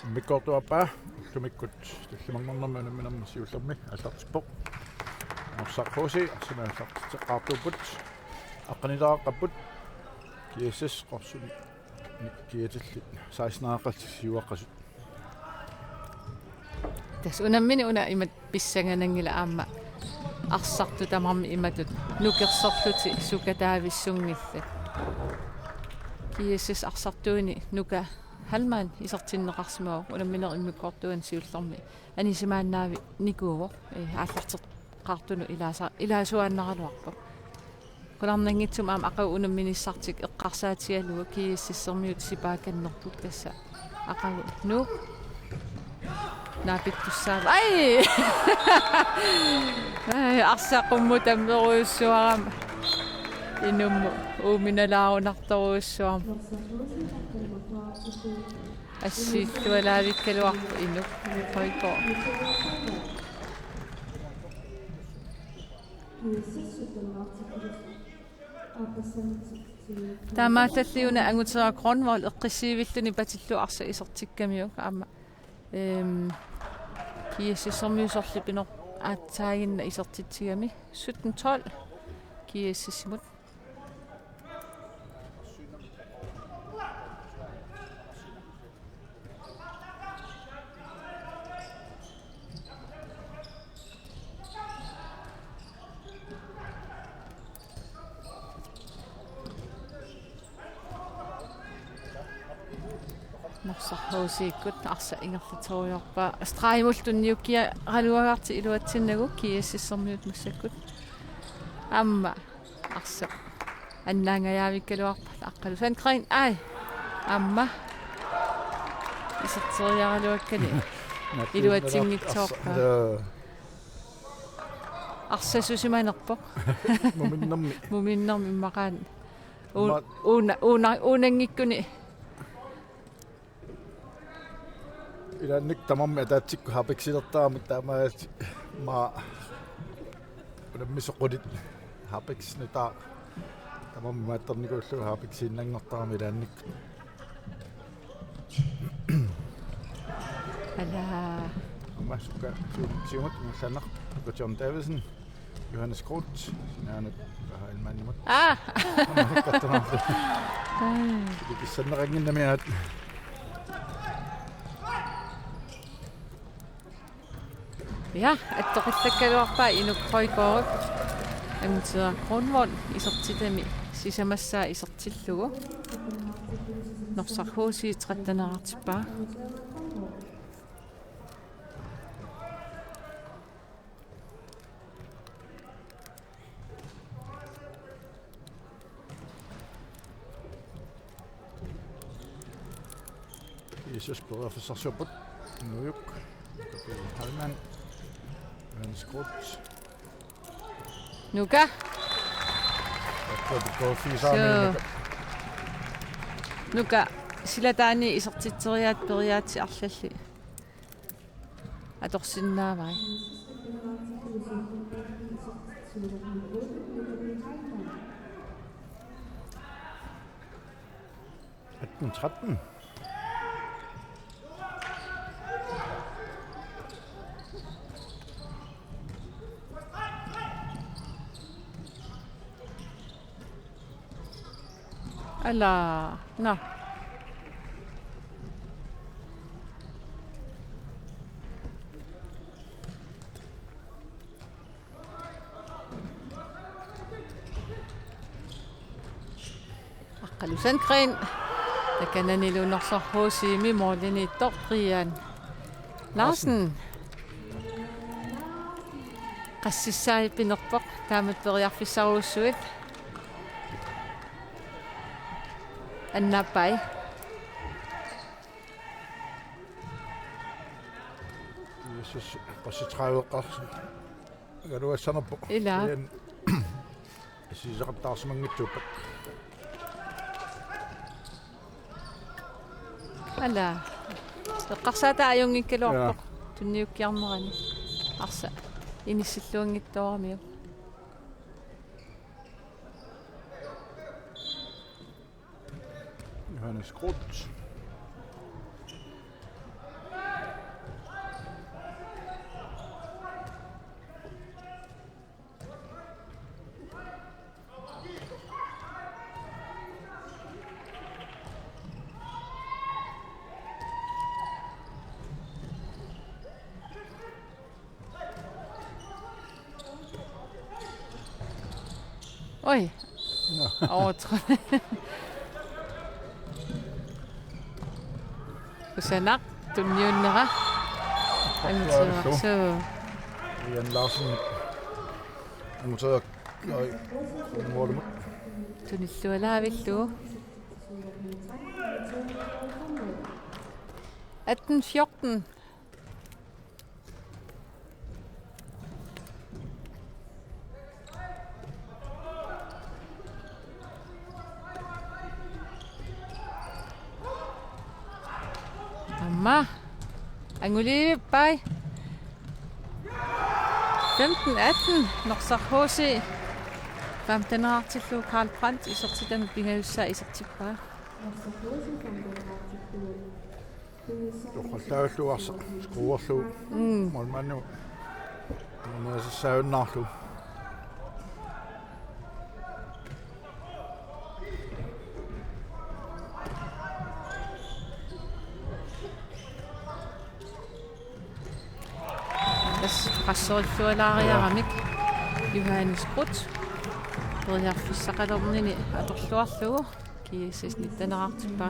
Mikkortuapa tumikkut tullimangornermana minamma siullermi аллартиппоq орсархууси арсимааллартеқартууппут аққанилааққаппут киассас қорсуни киаталли 16-ааққалти сиуаққасут тас унаммини уна имат писсанганангила аама арсарту тамарми иматут нукерсорлути сукатаависсунгилла киассас арсартуини нука halman isartinneqarsimaa unammineq immikkortuan siullermi anisимааннаави никууво ааллартеқартуну илаасуааннаралуарпа куларнангитсум аама ақау унамминиссартик эққарсаатигалуа кииссермиут сипааканнерпут тасса ақау ну наапиттуссаава ай арсақумму таммеруйуссуарама инумму ууминалаарунарторуйуссуарма асситтуалаавиккалуарпу ину койко таамааллиуна ангутера кронвол эққиссиивиллуни патиллу арса исертиккамиук аама киэссисэрмиусорли пинер аатсаагинна исертитсигами 17-12 киэссисимут Norsarhuusiikkut arsa ingerlitoriorpa astraimultunniukkia raluagarti iluatsinnagu kiassissermiut massakkut amma arsa annaangajaavikkaluarpa aqqalu sankrin ai amma iserteriaraluakkani iluatsinngitsoorpa arsaasusimanerpoq muminnermi maqaan uunangikkuni Ilannik tamammi ataatsikku hapeksilertaamut taamaat ma unammisoqudit hapeksnitaa tamammi maattarnikuullu hapeksiinnanngortaarmi ilannik ala amma sukka siumut mullanaq John Davison Johannes Groth naanut ilmaannimut kattanarlu kissanneranginnamiaat ja attoqillakkaluarpa inukkoikorup angutera kronvol isertitami sisamassaa isertillugu norsarhuusi 13-artippaa Jesus prøver for sig så på Nuuk Halman en skrutt Nuka Nuka sila taani isertitteriaat periaatsi arlalli atorsinnaavai Atten 13 Ala, no. Aqalusankrin takananiluunersorhuusiimi moorliniittorpriaan Larsen qassissaai pinerpoq taamat periarfissaruussuit annapai Jesus qassitраавеққарсу галуассанерпо ила сисеқартаарсимангитсууппа ала эққарсаата аюнгиккалуарпоқ тунниуккиарнерани арса иниссиллуангитторамиу Johannes Groth Oi, No. overtrådt. Kusanak, tunniunnera. Angutsuarsu. Ian Larsen angutsuaq yoi nuorumut Tunillualaavillu. 18-14. Amma. Anguli, bye. 15-18. Norsaq HC. 15 artillu Karl Brandt isortitami pingayussa isortippa. Joqqallaagalluarsa skruerlu molmannu saunnaarlu As qassorillualaariaramik Johannes Krut. Toriarfissaqalermini atorluarlugu kiisisnittaneraartippa.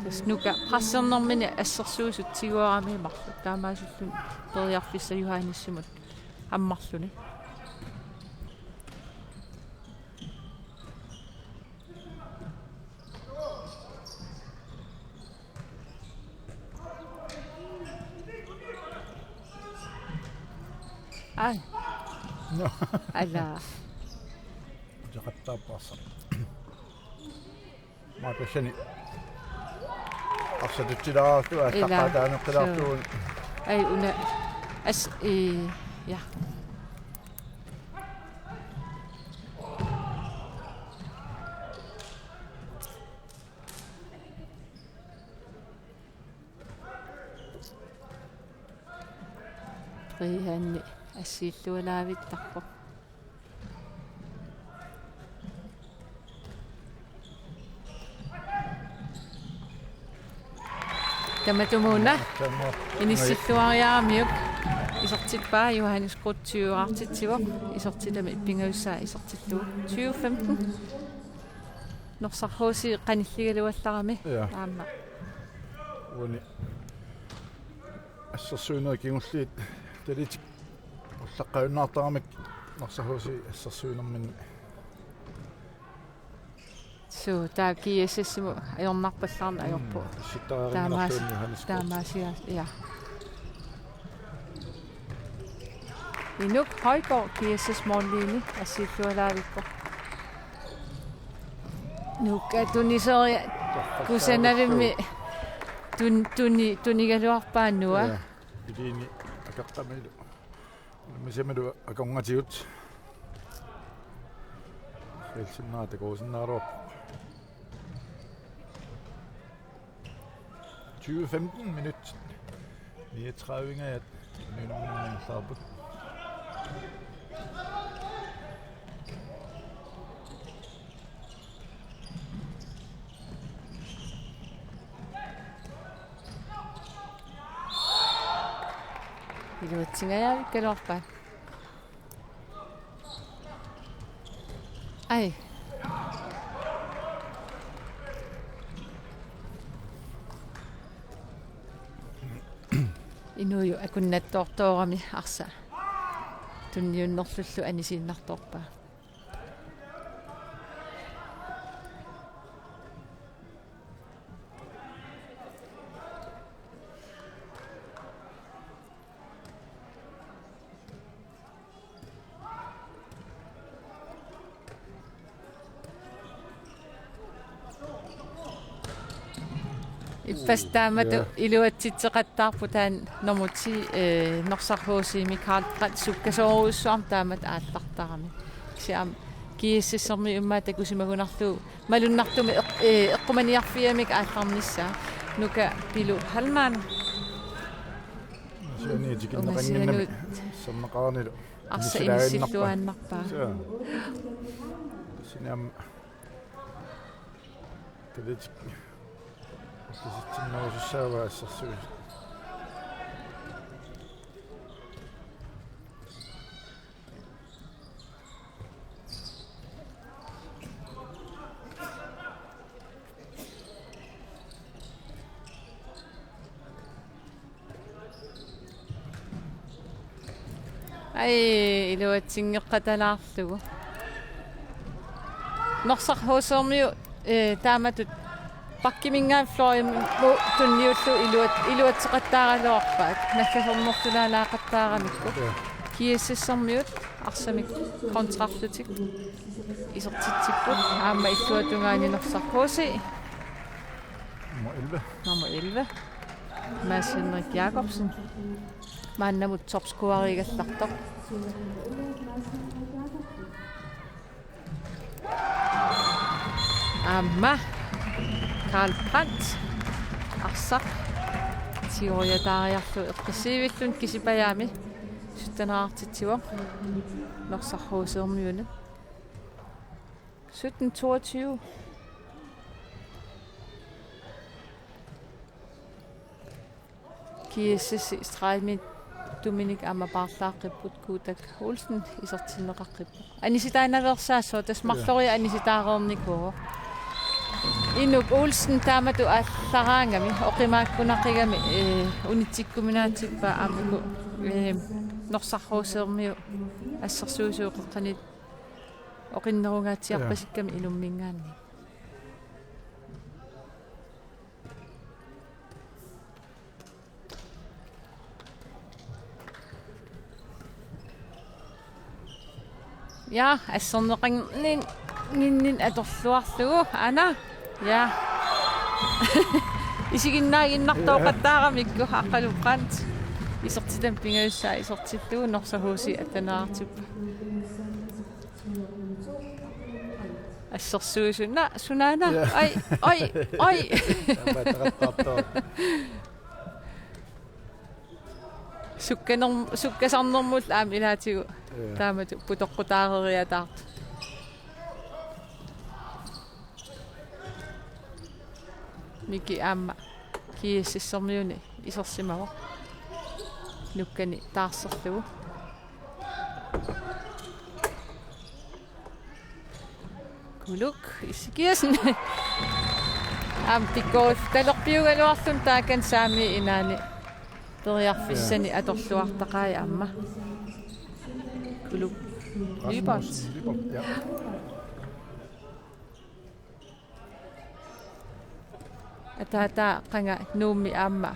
Snuka passernermini assersuusut tiguarami marlu taamaasullun toriarfissa Johannissumut ammarluni. Ai. No. Ala. Jaqattaappaarsa maapissani arsatuttilaartu аттаққатааneqqilaartuun Ai una as ja. Rihanni assiillualaavittarpo. Tamatumuuna inissilluariaamiuk isortitpaa Johannes Krut 20-artitsivuq isortitami ippingayussaa isortillu 2015 norsarhuusi qanilligaluallarami taamma uuni ассерсуинер кигуллиит талитик уллаққаюннаартарамик нарсахуси ассерсуинермин so der GSSmu ajornarpallarna ajorpu ситтараариннарлуун Johannes taamaasiga ja Inuk Højgaard GSS morgenlinie assiillualaavikko nuka tunisoria kusanavimmi tunigaluarpaannua илиини акартамилу мисэмэлу аконгатиут элсиннаата коосиннааруап 20-15 minut 39 minut Iluutsingajavikkaluarpa. Ai. Inuju akunnattoortoorami arsa. Tunniunnerlullu anisiinnartorpa. Ippastaamatu iluatsitseqattaarpu taan normuti norsarhuusiimi Karl Brandt sukkasoruussuarm taamat aallartarami siam kiississermi ummaata kusimagunarlu malunnartumi eqqumaniarfiamik aallarnissaa nuka pilu halmaan sianiitikinneqanginnami sammeqaarnilu arsa inissilluaannarpaa siniam talit ситсиннерусуссаава ассерсуи Ai iluatingeqqatalaarlugu. Norsarhuusermiu taamatut pakkimingaan Florian tunniullu iluatseqattaaraluarpaat nakkasornertulaalaaqattaaramikku. Kiississermiut arsamik kontrarlutik isertitsipput aamma illuatungaani norsarhuusi. Nummer 11. Nummer 11. Mads Henrik Jacobsen. Maannamut topscorerigallartoq. Amma Karl Brandt arsaq tioriataariarlu eqqisiivillun kisipajaami suttanaartitsiuaq norsarhuuseermiuna 17-22. Kiessi Stralmi Dominik Ammabarlaaqqipput Kuutak Olsen isertinneqaqqippu. Anisitaainaversaasoo tasmarloria anisitaareernikuu. Inuk Olsen taamatu allaraangami oqimaakkunaqigami unitsikkuminaatippa aamiku norsarhuuseermiu assersuusuuqeqqanit oqinnerungaatiarpasikkami inummingaanni. Ja, asserneqannin atorluarlugu ana. Ja. Isiginnaaginnartooqattaaramikku aqqalu Brandt. Isertitam pingaussaa isertillugu norsahuusi atanaartippa. Assersuusunna sunaana. Ai. Sukkasarnermut aam ilaatigu taamatu putoqqutaareriataartu. Miki aamma kiississermiuni isersimava. Nukkani taarserlugu. Kuluk isikiasen. Aam tikkoot talerpiugaluarlun taakan saami inaani. Teriarfissani atorluartaqaaya amma. Kuluk Lybert. Ja. Atata qanga nuummi aamma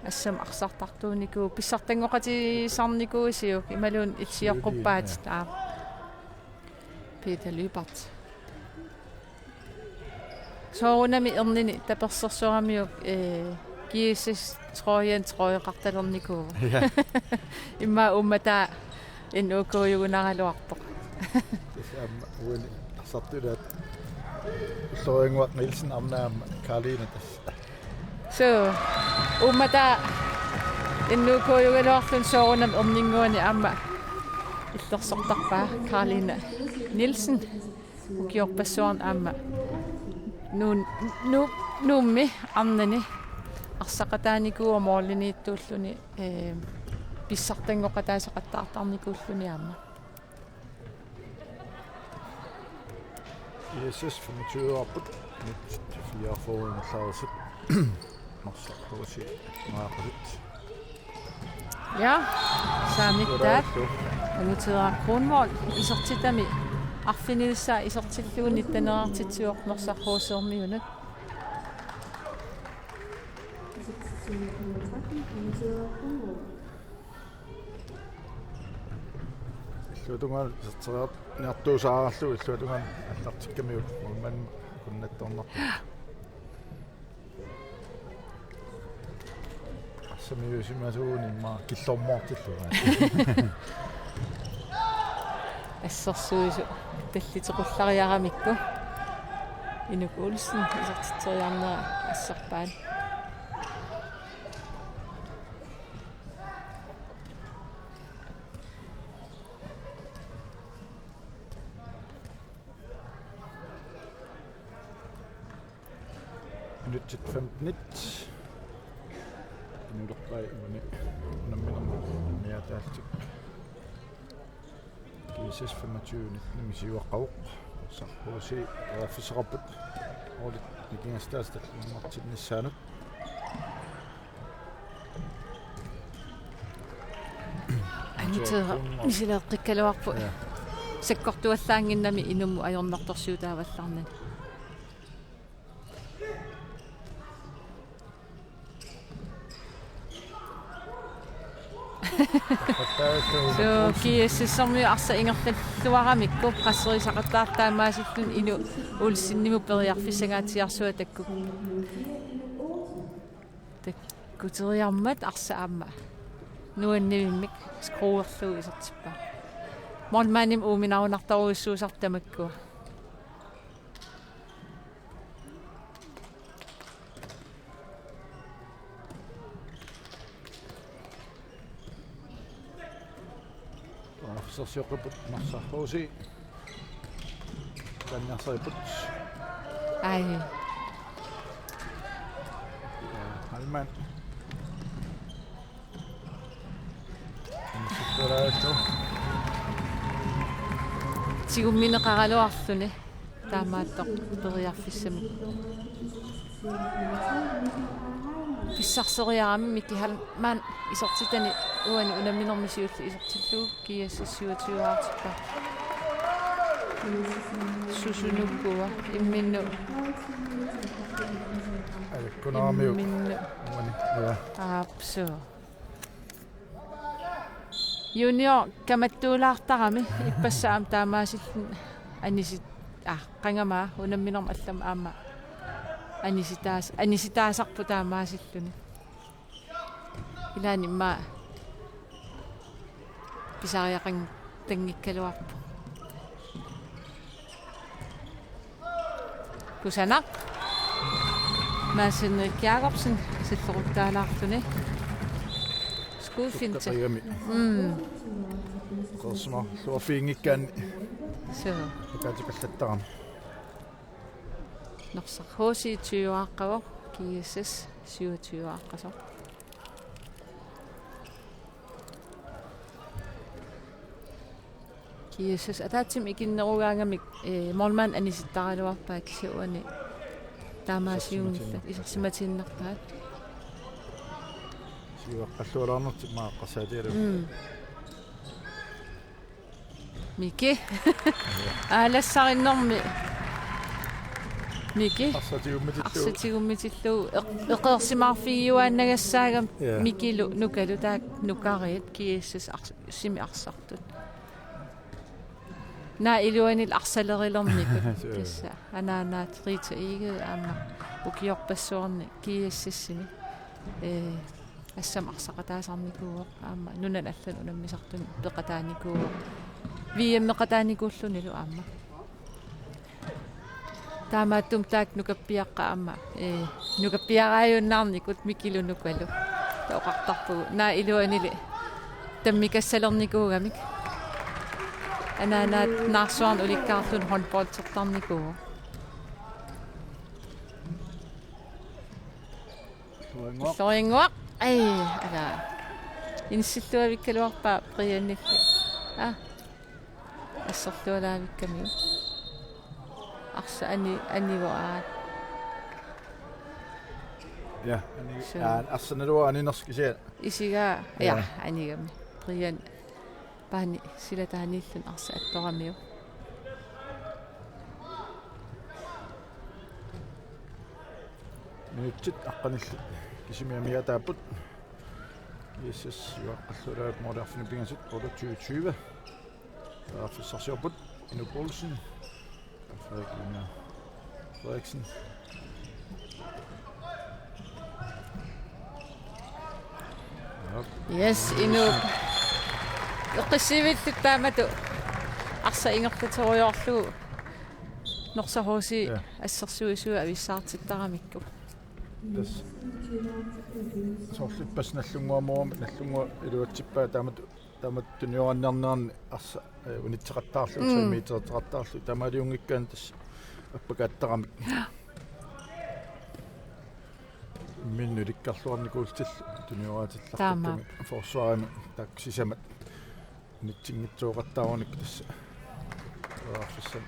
assam arsartartuuniku pissartangoqati sarnikuusiuk imaluun itsiorquppaat taa. Peter Lybert. Soorunami ernini tapersersoramiuk kiisis trøjeqartalernikuu. Ja. Imma ummata innukuujugunaraluartoq. Uuni arsartulaat Ulluringuaq Nielsen amnaamma Karline tas. So ummata innukuujugaluarlun soorunam erninguani amma illersortarpaa Karline Nielsen ukiorpassuarn amma nuummi arnani arsaqataaniku moorliniittuulluni pissartangoqataasaqattaartarnikuulluni aamma. ISS 25 opput nyt 4 forunnerlaarsut norsarhuusi maaqalut. Ja, saamittaat anutera Kronvold isertitami arfinilsaa isertilluun ittaneartitsuoq norsarhuuseermiunut. Illuutungaan serteriat niartuusaarallu illuutungaan allartikkamiut umman kunnattornertu. Assamiusimasuuni maa killormoortilluga. Assersuusu tallitequllariaramikku Inuk Olsen isertiteriarnera assarpaan. Nyt 15 minuuttia uni namminamia täältik. Kiises 25 nimisiuaqqauq sarhuusi rafisaqaput olit nikingastaastal martinnissaanut. Angutera misileeqqikkaluarpu sakkortuallaanginnami inummu ajornortorsuutaavallарнани so kiississormiu arsa ingerlalluaramikku qasserisaqattaartaamaasillun inu ulsinnimu periarfissagaatiarsuа takkuk takkuteriarmat arsa aamma nuannimimmik skruerluu isertippa mormaanim uuminaunartoruissuusartamakkua Afsarsiuquput narsarruusi tanniarsariput ai Halman Sittoraattu sigummineqaraluarluni taamaattoq periarfissami pissarseriarami mikihal man isortitani uani unamminermisiullu isortillu kiassissuutiuaartippa susunukkua imminnu alkunnaamiu uani ja aapsu junior kamattuulaartarami ippassaam taamaasillun anisit qangamaa unamminerma allam aamma anisitaasarpu taamaasilluni ilaani ma pisariaqan tangikkaluarpu kusanaq Madsen Jacobsen sitteruttaalaartuni skuufinta qersma luafiingikkaanni so taatipallattaram norsaq hoosi tyuaaqqavo kiissas 27 kiissas ataatim ikinnerugaangamik morman anisittaraluarpaak siuani taamaasiunilla isersimatiinnerpaat siuaqqallualaarnertik maaqqarsaatialu Miki ааllassarinnэрми Miki arsatiummitillu eqersimaarfigiuaannagassаагam mikilu nukalu taak nukariit kiissas simi arsartut naa iluanil arsalerilernikut tassa anaanaat riita iige aamma ukiorpassuarni kiississimi assam arsaqataasarnikuuq aamma nunan allan unammisartun peqataanikuuq viemmeqataanikuullunilu aamma taamaattum taak nukappiaqqa aamma nukappiaraayunnaarnikut mikilunukalu taoqartarpugu naa iluanili tammikassalernikuugamik anaanaat naarsuarn ulikkaarlun håndboldsertarnikuuq Soinguaq ai ala insilluavikkaluarpa priannilli assertualaavikkamiu arsa annivoaat ja arsanalua aninerskisia isigaa ja anigami prian paani silataanillun arsa attoramiu minutsit aqqanillu kisimiamiataaput Jesus juaqqallulaat moorarfini pingasut order 2020 affissarsiorput Inu Poulsen Frederiksen yes inu eqqissivittu taamatu arsa ingertatoriorlu norsahoosi assersuisua avissaartittaramikku das sorlippas nallunguamuum nallungua iluatsippaa taamat tuniorannarnerni arsa unitseqattaarlu 3 meterteqattaarlu tamaliungikkaan tass appakaatteramik minnulikkarluarnikuultill tunioraatillartakkamik forsvaarimi taksisamat nitsingitsuoqattaarunik tassa arfissan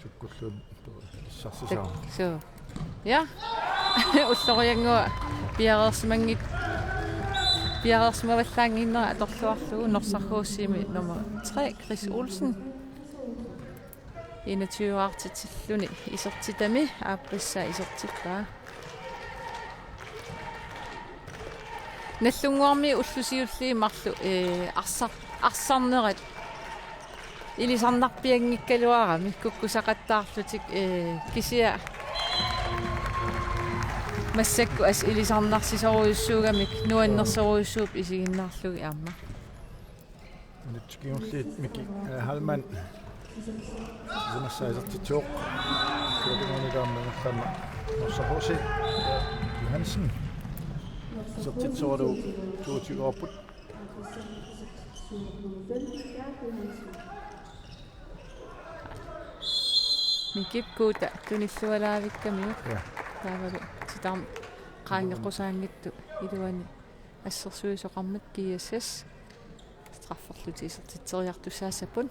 sukkulluun issarsisaa so ja ulloriangua piareersimangit Piarersmavallangиннера аторлуарлугу норсархууссими nummer 3 Chris Olsen 21-артитиллуни исертитами аапписса исертиппаа наллунгуарми уллусиулли марлу арсарнерат илисарнарпиангиккалуарами куккусақаттаарлутик кисиа массакку ас илисарнарсисоруйуссуугамик нуаннерсоруйуссууп исигиннаарлуги аама нитгиуллиит мики халман зунасаисертитсууқ кулугунигааммагерлама норсархууси Johansen сертитсоору туутигооппут микипкуута туниллуалаавиккамиу таавалу титарм qaangeqqusaangittu iluani ассерсуисоқармат KSS страфферлути исертитсериартуссаассаппун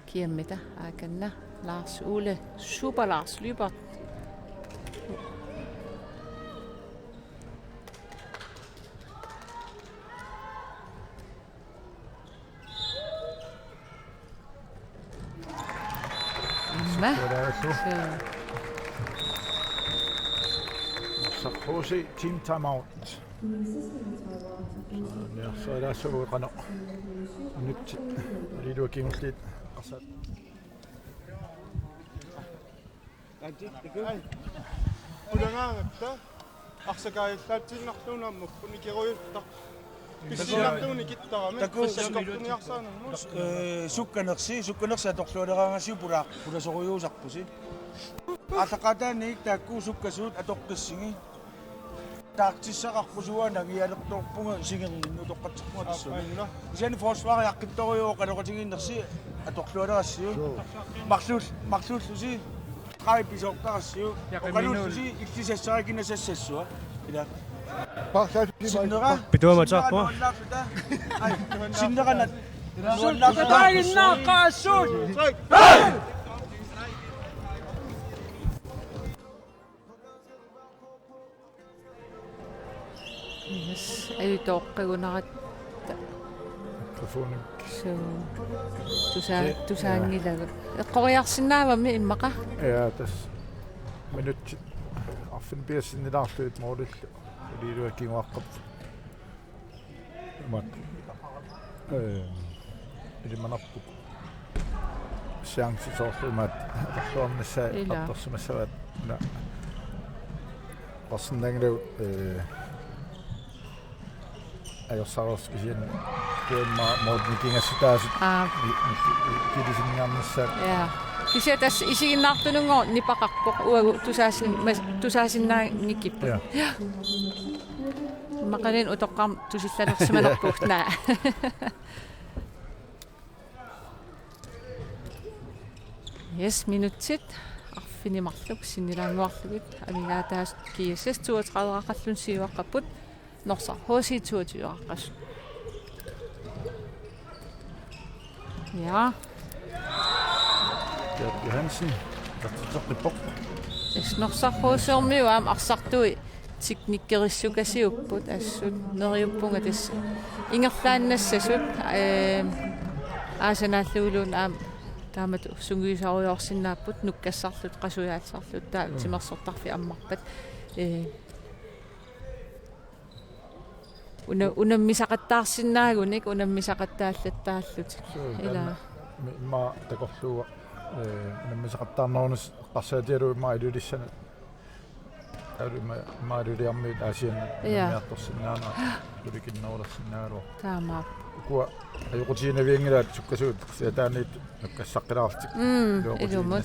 киаммита ааканна Lars Ole Super Lars Lybert Sarkozy team timeout. Ja, så er der så render. Nyt lige du giver lidt. Ulangaangapta арсакааллаатсиннарлуунамму уникеруйутта киссинартууни киттарами тассаккортуниарсаанаммус сукканерси аторлуалераангасиу пуласоруйуусарпуси аллақатаани тааккуу суккасуут атоққиссиги таактиссақарпусуа нагиалерторпунга сигернинну тоққатсерпунга тассуна исани форсвариаққитториуо қалоқатигиннерси аторлуалерассиу марлууллуси qaipisooqqarassiu oqalullusi ikkisassarikinasassassuа ila pituamatarpua sinneranat nuallaaqaassuut yes ayutoqqagunarat Mikrofonen. so tusaangilagu eqqoriarsinnaavami immaqa Ja, das minut affen biesin nilaarluit moodillu liilu kinguaqqap mat ilimanarpu chance soorlumat arluarnassa attarsumassavat na qassannanglu ajorsaruskisian kuimma moodnikingassutaasut kilisinniarnissaat ja kisia tas isiginnaartunungo nipaqarpoq uagu tusaasinnaangikippu ja maqalin utoqqam tusillalersimanerpugnaa yes minutsit arfinimarluk sinnilaanguarlugit amigaataas KSS 32 aqallun siuaqqapput norsar HC 22 aqqas ja Johansen tatsorpok norsarhuusermiuam arsartui tiknikkerissukasiupput assut neriuppunga tass ingerlaannassasut aasanaalluuluun aam taamatu sunguisariorsinnaapпут nukkassarlut qasuyaatsaarlut taa timersortarfi ammarpat unammisaqattaarsinnaagunik unammisaqattaallataallut ila ma takorluuga unammisaqattaarnerunus qarsaatialu mailulissana mailuriarmiut aasian miartorsinnaana ulikinnerulersinnaalu taamaap kua ajuqutiinaviangilaat sukkasuut siataaniit nukkassaqqilaartik ilumut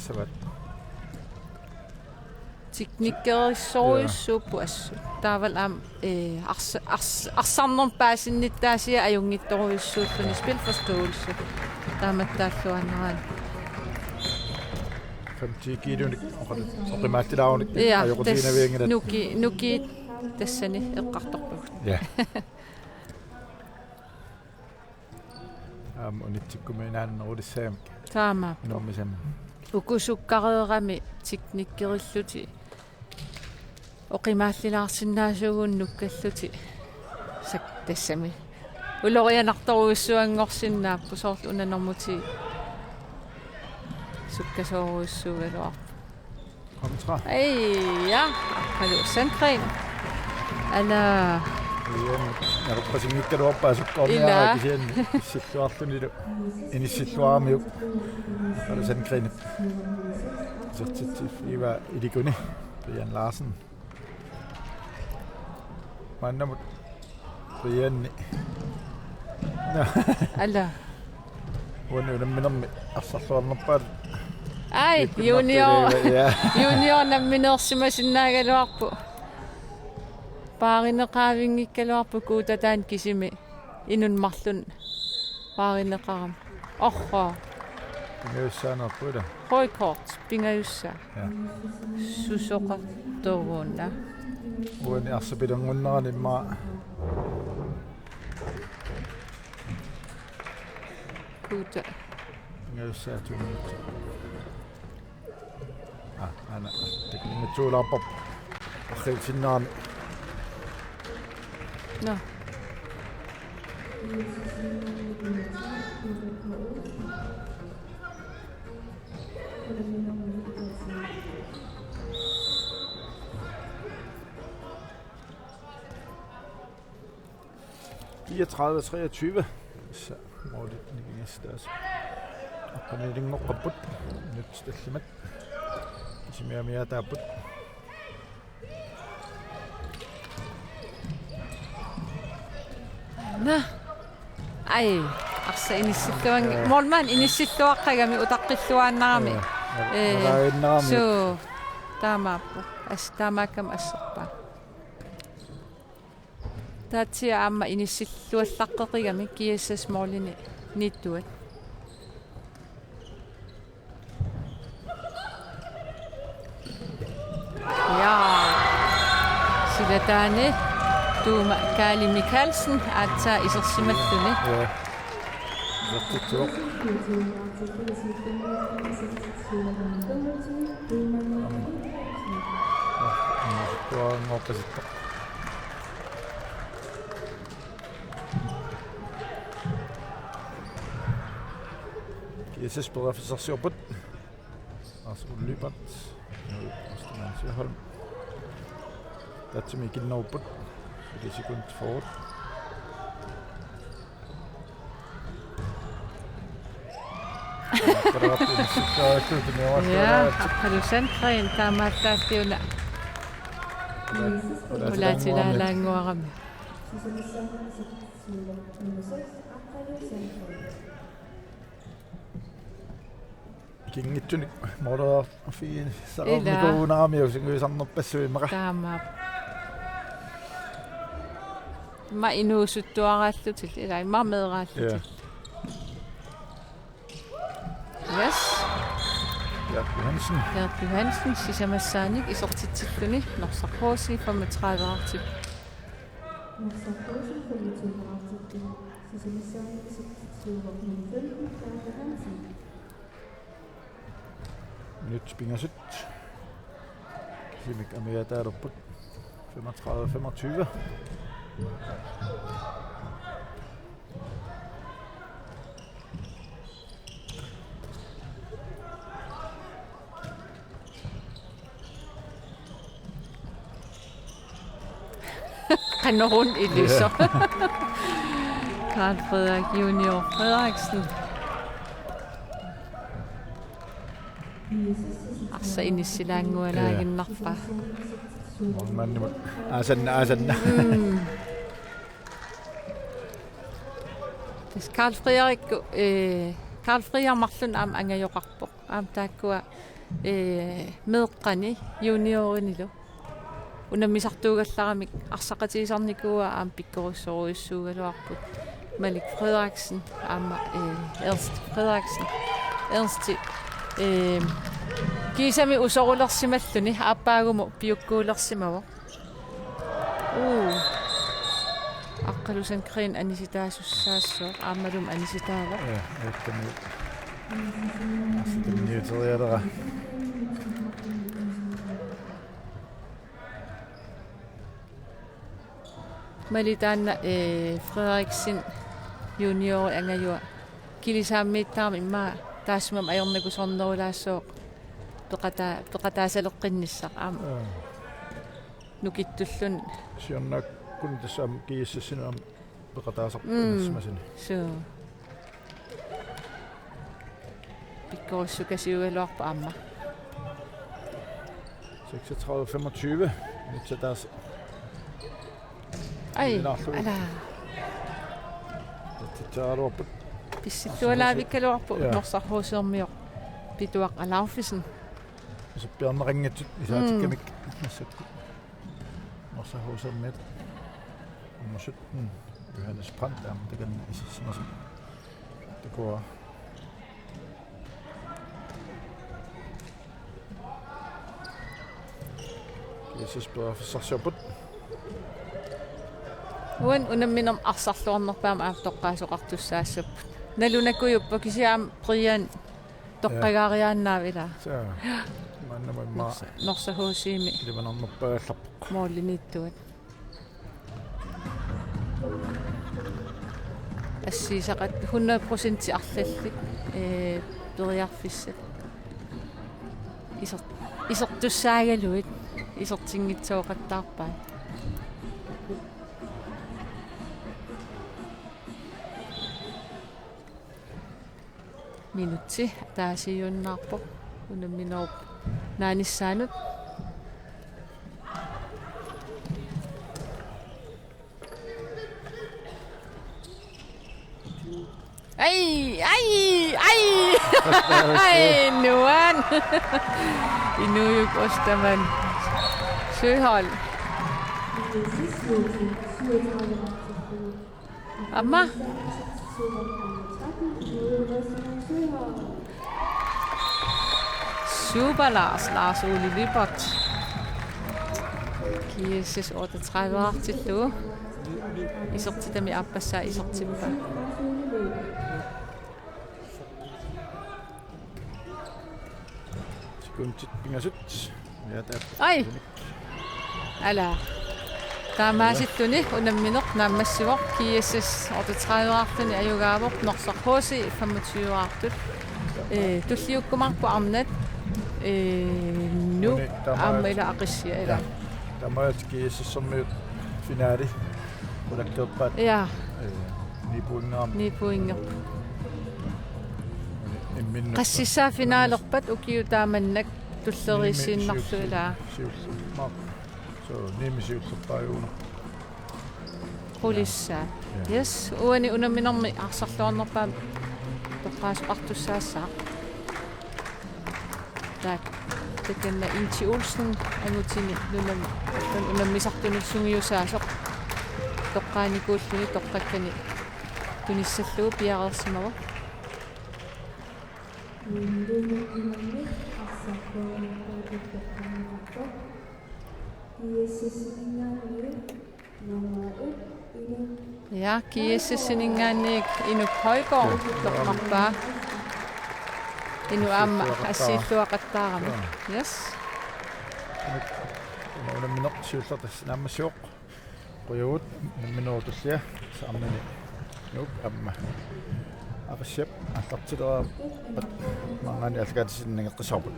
tiknikkerissoruissuuppu assu taaval aam arsarnerpaasinnittaasia ajungittoruissuulluni spilforståelse taamattaalluanneraan 50 kilonik oqimaattilaarunik ja ajuqutiinaviangilaat nuki tassani eqqartorput ja unitsikkuminaannerulissaamak taamaap normisam ukusukkareerami tiknikkerilluti oqimaallilaarsinnaasugun nukkalluti sak tassami ulorianartoruissuanngorsinnaappu soorlu unanormuti sukkasooruissuugaluar Kontra. ja hallo Sandgren ala Jeg har præcis ikke gjort op, altså kom her og sige, situationen i det, en situation med, og det sådan grine. Så det var i det kunne, Brian Larsen. Man der må Brian. ala Hvor nu dem minder altså så man bare. ai junior namminersimasinnaagaluarpu paarinneqaavinngikkaluarpu kuutataan kisimi inunmarlun paarinneqaram orra Det er sådan noget på det. højkort pingayussa Ja. susoqartuuna Hvor er så bedre under det mig. kuuta Det er så du. Ana det kan ikke tåle op. Og helt finalen. no De er 30-23. Så må det næste også. Og på det ingen op på. Nyt stille med. Ikke mere der på. na ai arsa inissittuang molman inissittuaqqagami utaqqilluaannarami so taamaappu taamaakam asserpa taatsia aamma inissilluallaqqeqigami kiassas moolini nittuat ja silataani tuuma Kaali Mikkelsen atsa isersimalluni Ja. Det er godt. Det var en opposite. Jesus spiller for sig selv på. Altså løbet. Nu skal man se Holm. Der er til Mikkel nå på. Det er sekund forward. ja appalu Sandgren taamaattaattiuna ulaatilaalaanguarami Kingittunik motor fi saamiko naamio singu samnoppassui taamaap ma inuusuttuaraallutil ila ma meeraallutil yes Ja, Johansen. Gert Johansen sisamassaanik isortitsilluni norsarpoosi 35 artik Nyt spingerset. Kimik er mere der på 35-25. Han er rundt i lyser. Karl Frederik Junior Frederiksen. Altså ind i Silango eller ikke nærfra. Man asan. Det Karl Frederik Karl Frederik Marlun am angayoqarpoq am taakkua meeqqani juniorinilo unammisartuugallaramik arsaqatiisarnikua am pikkorussoruissuugaluarput Malik Frederiksen am Ernst Frederiksen Ernst kiisami usorulersimalluni aappaagumu piukkuulersimawa Aqqalu Sandgren anisitaasussaassuaq aammalum anisitaava Ja, det kan jo. Altså, det er nyhedsret, der. Malitaanna Frederiksen junior angajua kilisaammiittaarmi imma taasmam ajornakusornerulaassoo peqataasaleqqinissaq aama nukittullun siornakkun tassaam kiissassinam peqataasarpinnassmasini suu pikkorussukasiugaluarpa aama 36-25 nyt se taas ai ala taaruarput pissittualaavikkaluarpu norsarhuusiormior pituaq alaarfisen sippiarneringitsut isaatikkamik nassakku norsarhuusermiat ummashut Johannes Brandt takanna isissimasi takua Jesper forsarsiorput uan unamminam arsarluarnerpaama aaftoqqaasoqartussaassaput nalunakujuppa kisiaam Brian toqqagaariaannaavila saa mannamaa norsahuusiimi livanernerpaagallarpoq moollinittuat ассисақат 100% арлалли периарфиссат исертуссаагалуит исертингитсооқаттаарпаа минутси таасиюннаарпо унамминооп нааниссаанут Ai, nuan. Inuyuk ostaman. Søhold. Amma. Super Lars Ole Libert. Kieses 38 til du. Isortitami appassa isortippa. kuntit pingasut ai ala taamaasittuni unammineq naammassivoq kiissas 38-artuni ajugaavoq norsarhuusi 25-artut tulliukkumarpu arnat nu ammila aqissia ila tamaat kiissassermiut finaali ulakkeerpaat ja nipuingaam qassissaa finaalerpat ukiutaamannak tullerissiinnarluilaa so nimisiullerpaajuuna qulissaa yes uani unamminermi arsarluarnerpaa toqqaasuqartussaassaa tak takanna Inti Olsen angutini unammisartuni sungiusaasoq toqqaanikuulluni toqqakkani tunissalluu piareersimaru ja kiississininggaanniik inuk Højgaard toqqarpaa inu amma assiilluaqattaarama yes unammineq siullertas naammassiuq quyuut nammineertullia saarnani nuk amma aqassiap аллартилера мангани алгатисиннагеққисарпут